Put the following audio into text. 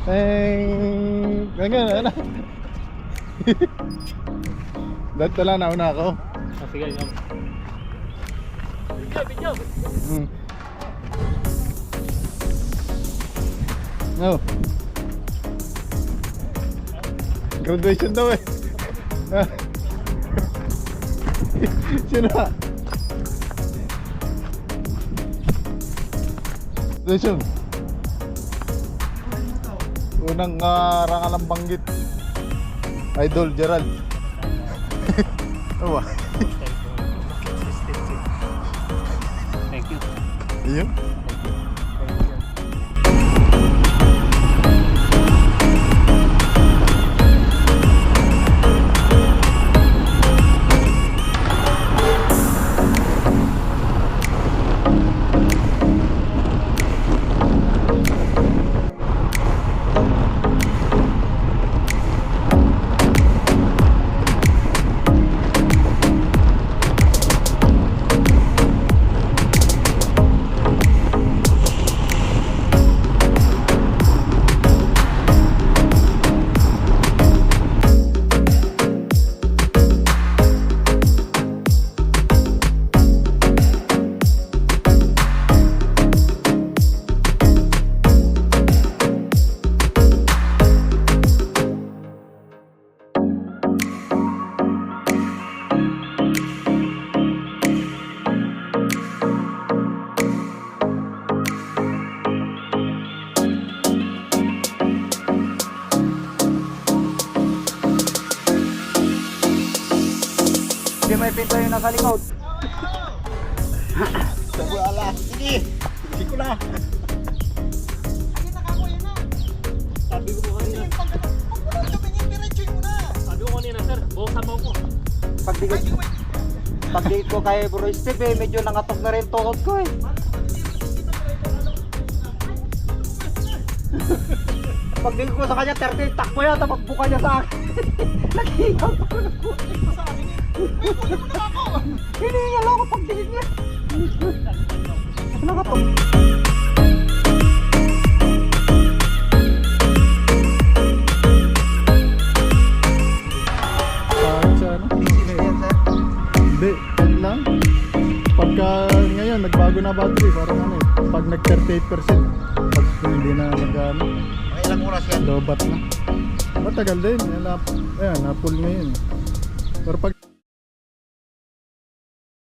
teng. Ganyan, ano? Dahil tala, nauna ako. Sige, yun. Video. No. Graduation daw eh. Sino ba? Graduation. Unang rangalang banggit. Idol Gerald. Ano ba? Thank you. Iyo? Hindi may pinto yung nasa likod. Wala. Sige. Sige ko na. Sabi ko kanina. Sabi ko kanina, sir. Bukasan mo ko. Pag-date ko kay Bro Steve eh, medyo nangatok na rin tuhod ko eh. Pag-date ko sa kanya, 30 takbo yata magbuka niya sa akin. Naghihingal pa ko ng kulit sa akin. Hinihingal ako pag-date niya. Nangatok. Sa ano? Hindi, yan lang. Pagka ngayon, nagbago na battery, parang ano eh. Pag nag 38%, pag hindi na nag-ano, Ilang oras yan? lobat na. Matagal din, ayan, na-full ngayon. Pero pag